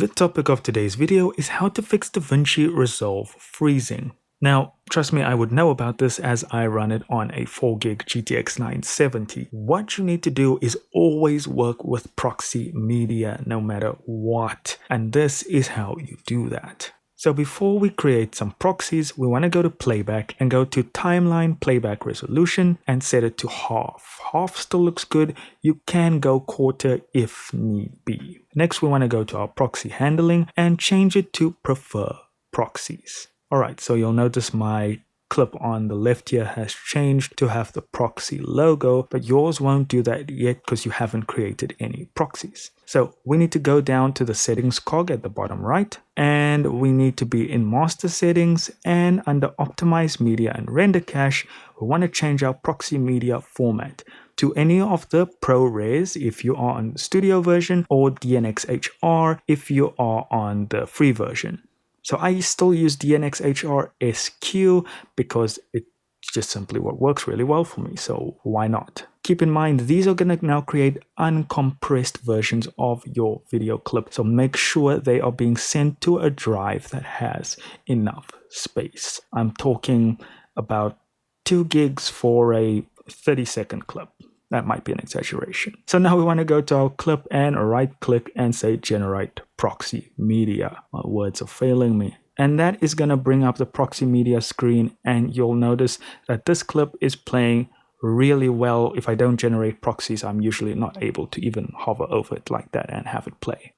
The topic of today's video is how to fix Davinci Resolve freezing. Now, trust me, I would know about this as I run it on a 4GB GTX 970. What you need to do is always work with proxy media no matter what. And this is how you do that. So before we create some proxies, we want to go to playback and go to timeline playback resolution and set it to half. Half still looks good. You can go quarter if need be. Next, we want to go to our proxy handling and change it to prefer proxies. Alright, so you'll notice my clip on the left here has changed to have the proxy logo, but yours won't do that yet because you haven't created any proxies. So we need to go down to the settings cog at the bottom right, and we need to be in master settings, and under optimize media and render cache, we want to change our proxy media format to any of the ProRes if you are on the studio version, or DNxHR if you are on the free version. So I still use DNxHR SQ because it's just simply what works really well for me, so why not? Keep in mind, these are going to now create uncompressed versions of your video clip, so make sure they are being sent to a drive that has enough space. I'm talking about 2 gigs for a 30-second clip. That might be an exaggeration. So now we want to go to our clip and right click and say generate proxy media. My words are failing me. And that is going to bring up the proxy media screen, and you'll notice that this clip is playing really well. If I don't generate proxies, I'm usually not able to even hover over it like that and have it play.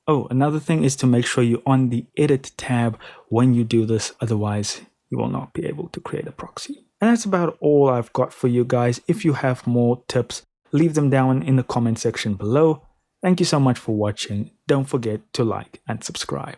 Another thing is to make sure you're on the edit tab when you do this, otherwise you will not be able to create a proxy. And that's about all I've got for you guys. If you have more tips, leave them down in the comment section below. Thank you so much for watching. Don't forget to like and subscribe.